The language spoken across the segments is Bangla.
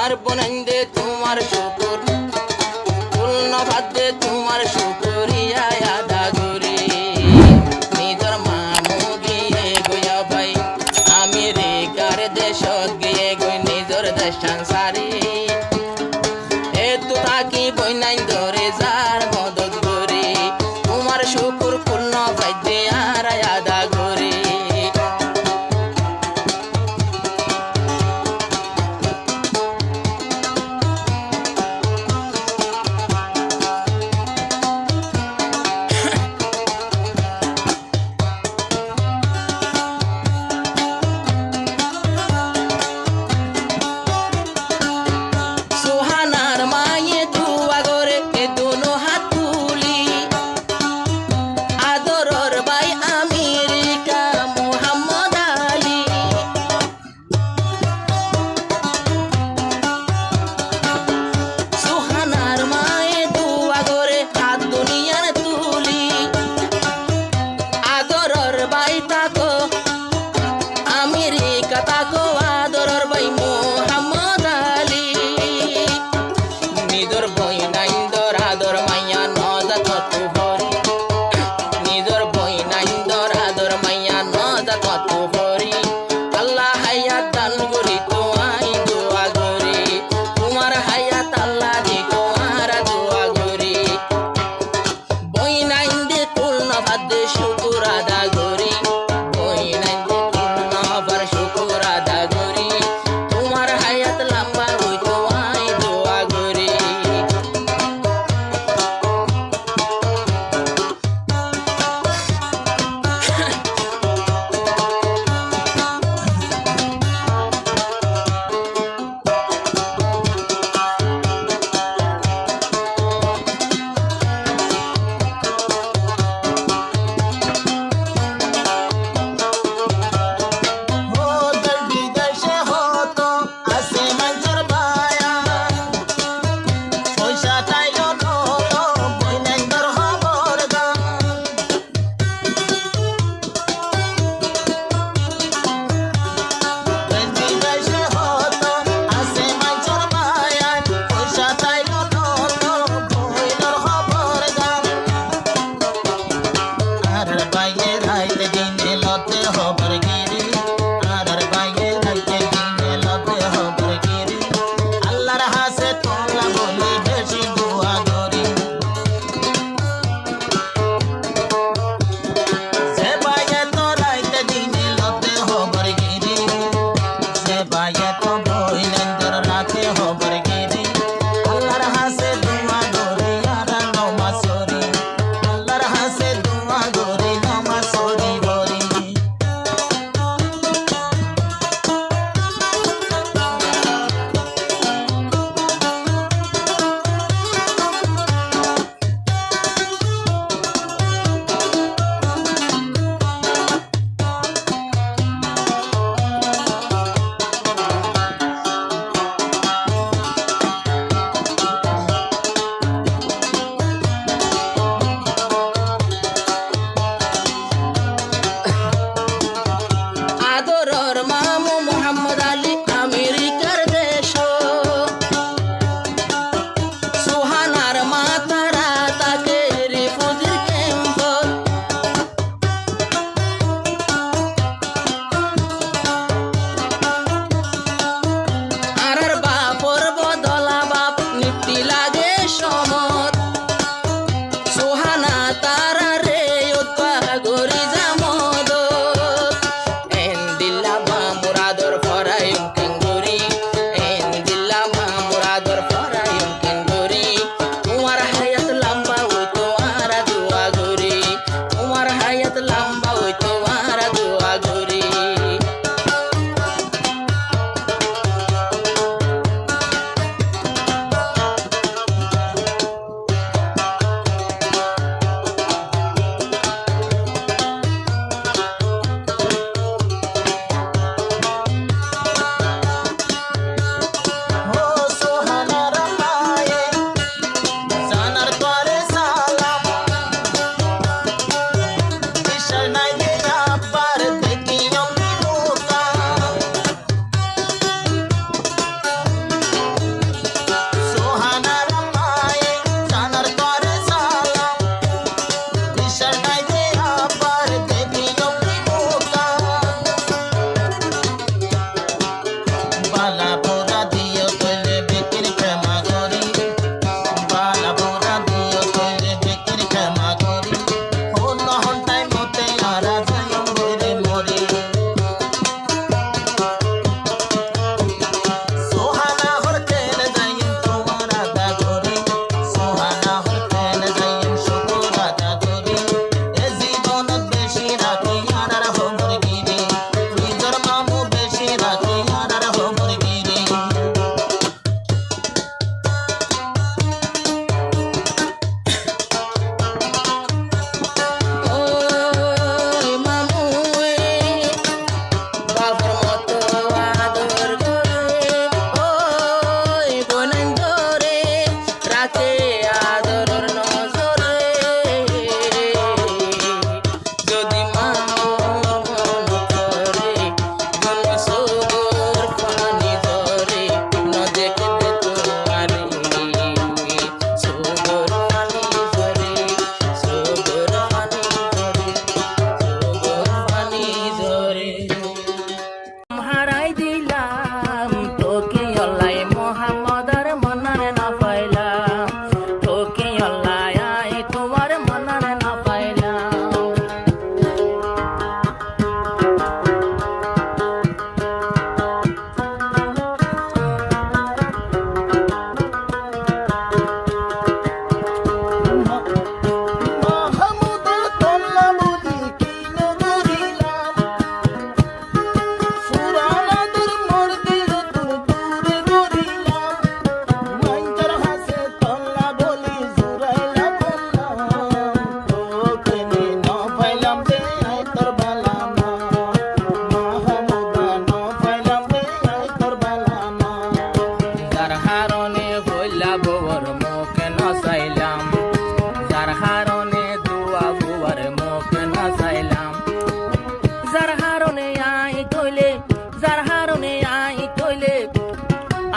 তোমার বনাইন্দে তোমার শুকুর পূর্ণ ভাদ্যে তোমার শুকুরিয়া আদা করি নিজর মামু গিয়ে গয়া ভাই আমেরিকার দেশত গিয়ে গই নিজর দেশান সারি এতো থাকি বনাইন্দরে যার মদত করি তোমার শুকুর পূর্ণ ভাদ্যে আর আদা করি সোহানার মায়ে দুয়া করে এ দোনো হাত তুলি আদরর ভাই আমেরিকা মোহাম্মদ আলী সোহানার মায়ে দুয়া করে হাত দুনিয়ার তুলি আদরর ভাই তাকো আমেরিকা তাকো আদরর ভাই মোহাম্মদ আলী নিজর বই নাইন্দর আদর মাইয়া নজা কত ভরি নিজর বই নাইন্দর আদর মাইয়া নজা কত ভরি আল্লাহ হায়াত দান করি তোমায় দোয়া করি তোমার হায়াত আল্লাহ দি তোমার দোয়া করি বই নাইন্দে পূর্ণ ভাদ্যে শুকুর আদা করি বই নাইন্দে পূর্ণ ভার শুকুর আদা করি তোমার হায়াত লম্বা হই তোমায় দোয়া করি দেশ বিদেশে হতো আছে মানুষের মায়া পয়সা চাইলো নলো বইনাইন্দর খবর গান দেশ বিদেশে হতো আছে মানুষের মায়া পয়সা চাইলো নলো বইনার খবর গান আর বাইয়ে রাইতে দিনে লতে খবর গিরি আর বাইয়ে রাইতে দিনে লতে খবর গিরি আল্লাহর হাসে তোলা বলি বেশি দোয়া করি সে বাইয়ে তো রাইতে দিনে লতে খবর গিরি সে বাইয়ে তো বইলেন্দর রাতে খবর গিরি আল্লাহর হাসে দোয়া করি আর নমাজ পড়ি আল্লাহর হাসে দোয়া করি নমাজ পড়ি বলি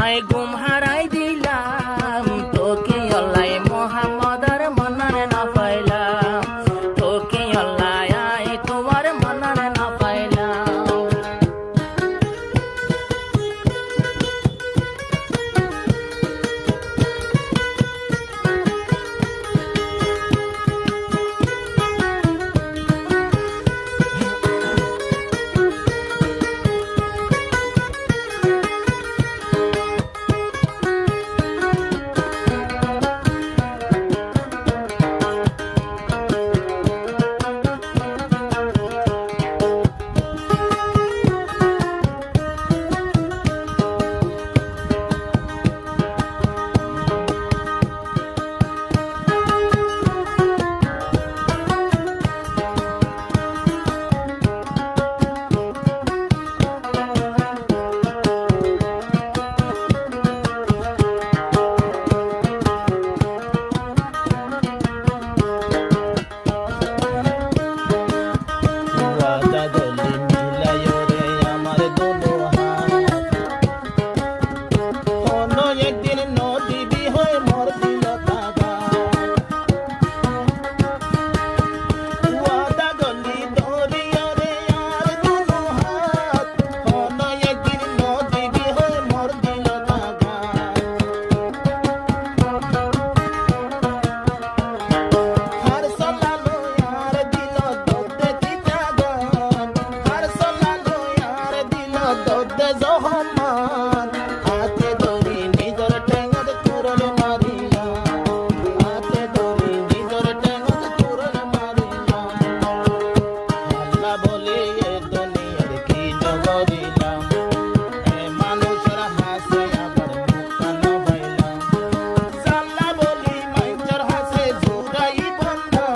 আই ঘুম হারাই দিলাম তোকে আল্লাহ মোহাম্মদার মনারে না পাইলাম তোকে আল্লাহ আই তোমার মনারে না পাইলাম ওয়াদা দলে মিলায় রে আমার দুনো হাত কোনো একদিন নদী হয়ে মর দিল তাগা ওয়াদা গলি ধরিয়া রে আর দুনো হাত কোনো একদিন নদী হয়ে মর দিল তাগা আর সলালো আর দিল দোতে তিতাগন আর সলালো আর দিল দোতে জহমান হাতে ধরি নিজর ঠেঙ্গত তুরলে মারিলা হাতে ধরি নিজর ঠেঙ্গত তুরলে মারিলা আল্লাহ বলে এ দুনিয়ার কি নগরিলাম এ মানুষের হাসে আবার মুক্তান পাইলাম সাল্লা বলি মাইচার হাসে জুরাই বন্ধা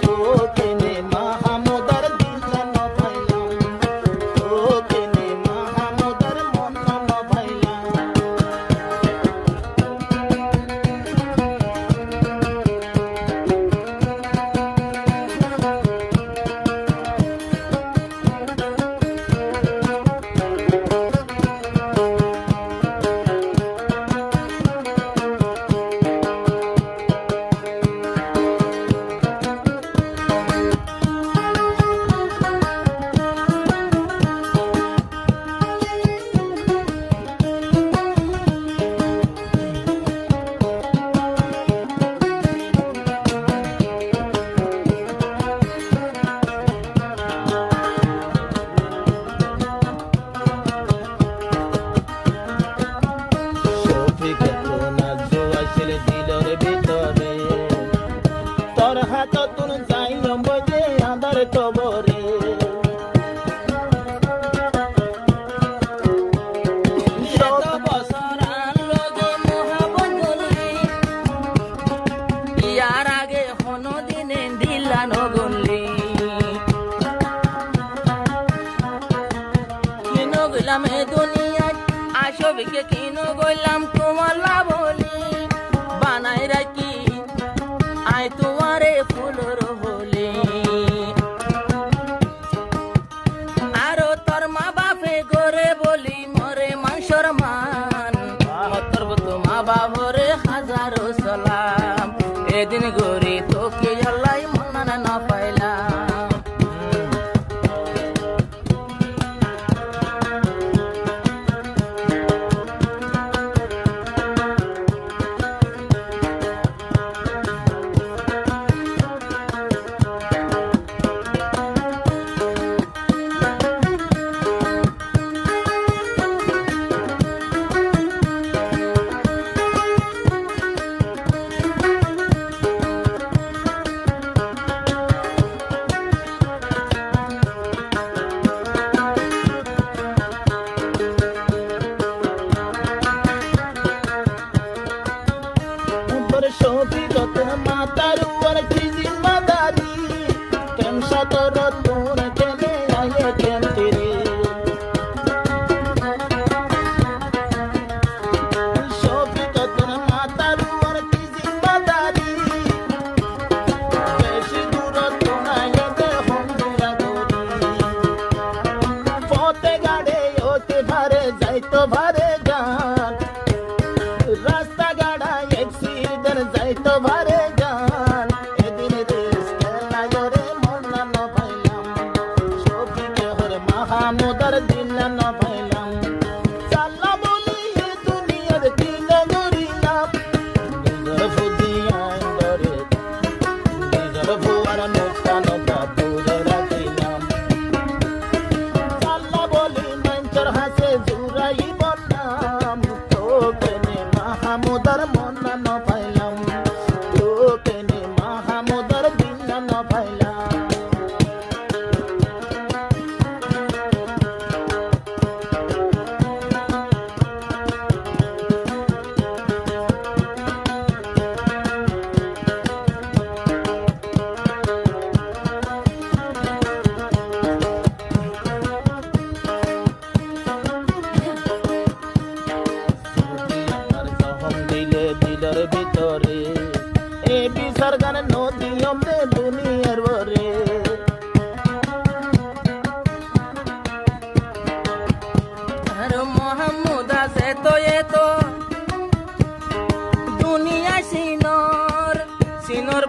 তোকে নে মাহমুদার দিল ন পাইলাম তোকে নে মাহমুদার মন ন পাইলাম শফিক তো নাজু আসিল দিলর ভিতরে তোর হাত তুন যাইলাম বজে আদার কবরে এত বছর আনলোগে মোহাম্মদ গলি ইয়ার আগে হনো দিনে দিলানো গলি কিনো গইলাম এ দুনিয়ায় আশবিকে কিনো গইলাম তোমার বলি বানাই রাখি আই তোমারে ফুলর হলি আরো তোর মা বাপে গরে বলি মরে মাংসর মান মতর তো মা বাবরে হাজারো সালাম এদিন গরি তোকে আল্লাহ মনানা না পাইলাম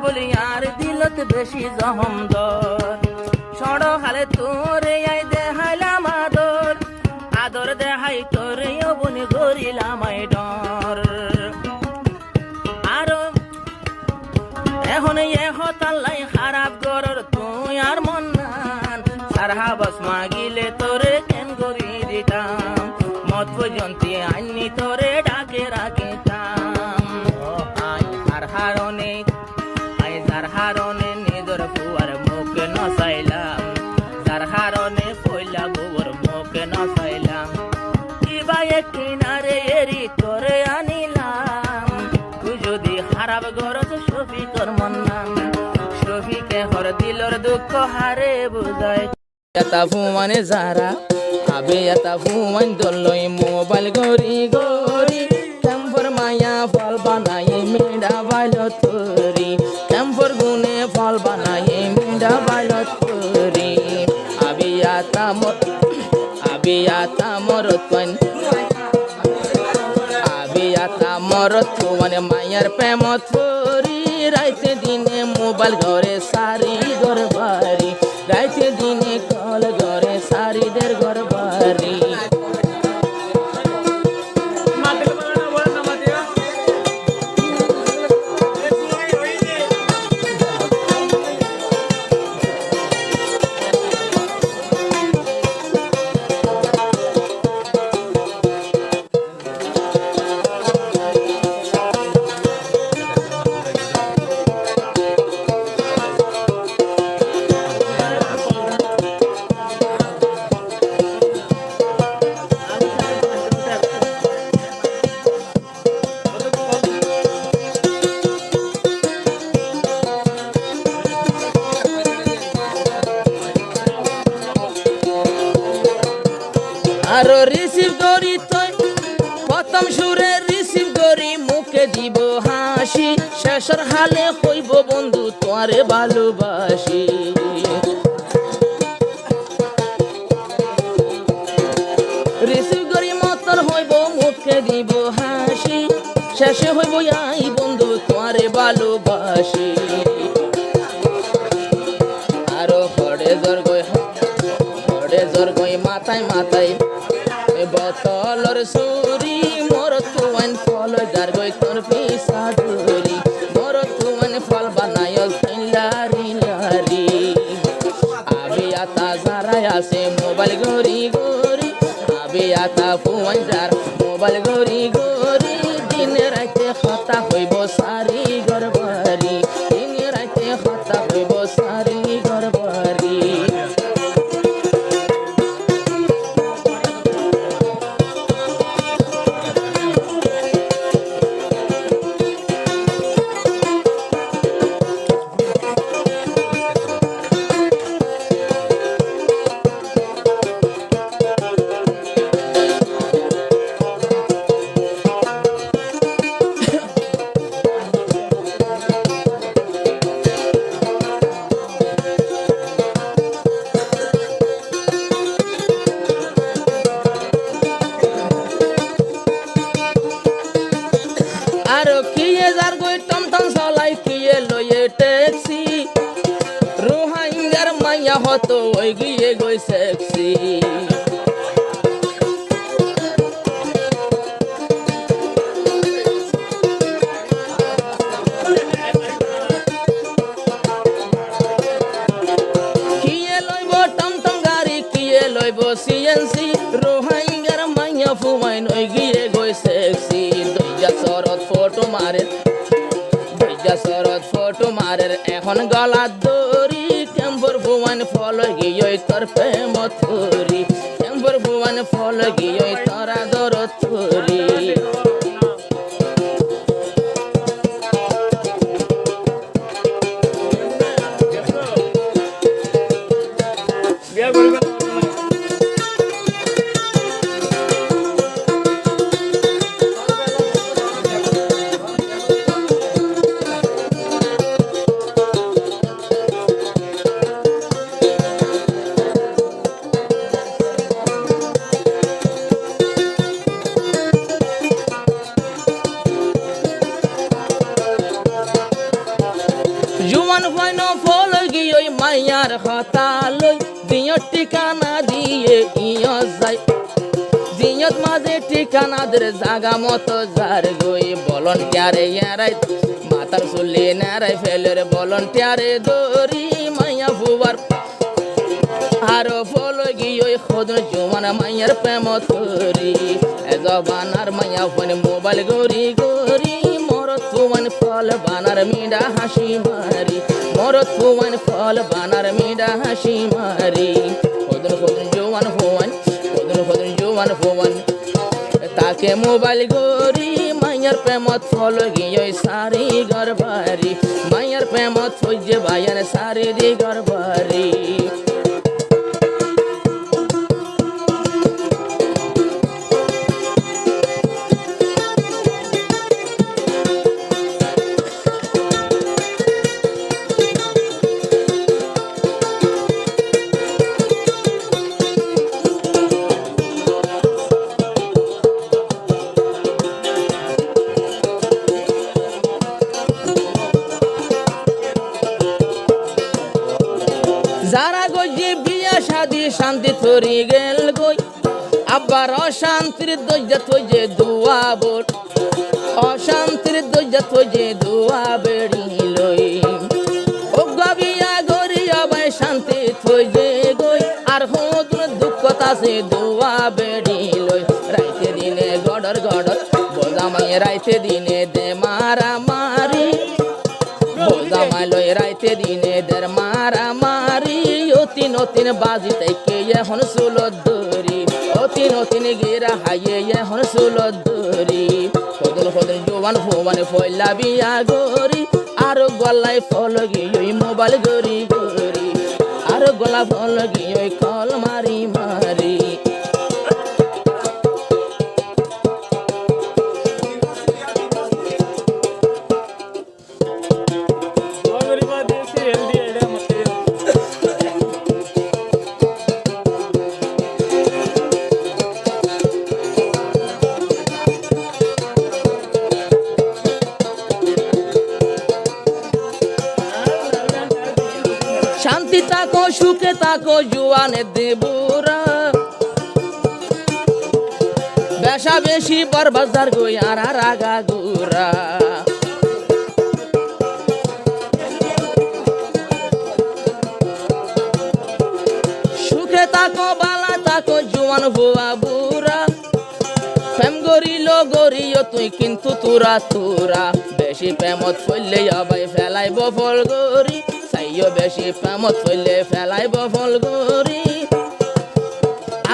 বলি আর দিলত বেশি জহম দর সড় হালে তোরে আই দেখাইলাম আদর আদর দেখাই তোরে বনি গরিলাম আই ডর আরো এখন তাল্লাই খারাপ গরর তুই আর মন নান সারহা বস মাগিলে তোরে কেন করি দিতাম মত পর্যন্ত আইনি তোরে ডাকে রাখিতাম আর হারনে যার হারনে নিজর ফুয়ার মুখে নসাইলাম যার হারনে পয়লা গোবর মুখে নসাইলাম কিবা কিনারে এরি তোরে আনিলাম তুই যদি খারাপ গরজ শফিকর মন নাম শফিকে হর দিলর দুঃখ হারে বুঝায় এটা ফুমানে যারা আবে এটা ফুমান দলই মোবাইল গরি গরি ক্যাম্পর মায়া ফল বানাই মেডা বাইল তোরি ক্যাম্পর গুনে ফল বানাই মেডা বাইল তোরি আবিয়াতা মরতন আবিয়াতা মরতন মায়ার প্রেম তোরি রাইতে দিনে মোবাইল ঘরে সারি ঘর বাড়ি রাইতে দিনে কল ঘরে সারিদের ঘর বাড়ি আরো রিসিভ করি তুই প্রথম সুরে রিসিভ করি মুখে দিব হাসি শেষর হালে হইব বন্ধু তোরে ভালোবাসি রিসিভ করি মতর হইব মুখে দিব হাসি শেষে হইব আই বন্ধু তোরে ভালোবাসি আরো হড়ে জর গই মাথায় মাথায় বতলর সুরি মোর তুয়ান ফল যার গই তোর পিসা ডুরি মোর তুয়ান ফল বানায় লারি লারি আবিয়াতা যারা আছে মোবাইল গরি গরি আবিয়াতা ফুয়ান যার মোবাইল গরি গরি দিনে রাতে কথা হইব সারি ঘর বাড়ি দিনে রাতে কথা হইব সারি ঘর বাড়ি আরো কিয়ে যার গই টমটম চলাই কিয়ে লয়ে ট্যাক্সি রোহাঙ্গার মাইয়া হতো ওই গিয়ে গই সেক্সি কিয়ে লইব টমটম গাড়ি কিয়ে লইব সিএনসি রোহাঙ্গার মাইয়া ফুমাইন ওই গিয়ে গই সেক্সি শরৎ ফটো মারের এখন গলা দড়ি ক্যাম্পর ভুবন ফল গিয়ে তোর প্রেম থরি ক্যাম্পর ভুবন ফল গিয়ে তোরা দর থরি জোয়ান ফাইন ফল গিয়ে ওই মাইয়ার হতা লই দিয়ত ঠিকানা দিয়ে ইয় যাই দিয়ত মাঝে ঠিকানা দের জাগা মতো যার গই ভলান্টিয়ারে এরাই মাথার চুলি নেড়াই ফেলের ভলান্টিয়ারে দরি মাইয়া ফুবার আরো ফল গিয়ে ওই খোদন জোয়ান মাইয়ার প্রেম ধরি জবানার মাইয়া ফোন মোবাইল গরি গরি মরত ফুয়ান ফল বানার মিডা হাসি মারি মরত ফুয়ান ফল বানার মিডা হাসি মারি খোদন খোদন জোয়ান ফুয়ান খোদন খোদন জোয়ান ফুয়ান তাকে মোবাইল গরি মাইয়ার প্রেমত ফল গিয়ে সারি গরবারি মাইয়ার প্রেমত হইছে ভাইয়ার সারি দি গরবারি যারা গজি বিয়া শাদি শান্তি থরি গেল গই আবার অশান্তির দরজা থইছে দুয়া বল অশান্তির দরজা থইছে দুয়া বেড়ি লই ও গবিয়া গরি আবাই শান্তি থইছে গই আর হুদুর দুঃখ তাছে দুয়া বেড়ি লই রাইতে দিনে গডর গডর বোঝামাই রাইতে দিনে দে মারা মারি বোঝামাই লই রাইতে দিনে দের মারা মারি অতিন অতিন বাজি থেকে এখন সুলত দরি অতিন অতিন গেরা হাইয়ে এখন সুলত দরি খোদন খোদন জোয়ান ফুয়ান ফয়লা বিয়া গরি আর গলায় ফল গিয়ে মোবাইল গরি গরি আর গলা ফল গিয়ে কল মারি মারি শান্তি তাকো সুখে তাকো জুয়ানে দেবুরা বেশা বেশি বরবাজার গই আর রাগা গুরা সুখে তাকো বালা তাকো জুয়ান ভুয়া বুরা প্রেম গরিল গরিও তুই কিন্তু তুরা তুরা বেশি প্রেমত ফেললে আবাই ফেলাইব ফল গরি সাইও বেশি প্রেমত ফেললে ফেলাইব ফল গরি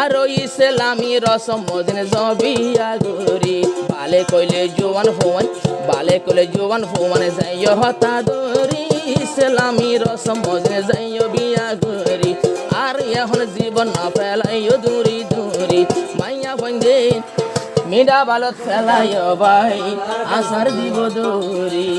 আর ইসলামি রসম মদিন জবিয়া গরি বালে কইলে জোয়ান ফুয়ান বালে কইলে জোয়ান ফুয়ান যাইও হতা দরি ইসলামি রসম মদিন যাইও বিয়া গরি আর এখন জীবন না ফেলাইও দূরি দূরি মাইয়া বন্ধে মিডা বালত ফেলাইও ভাই আসার দিব দূরি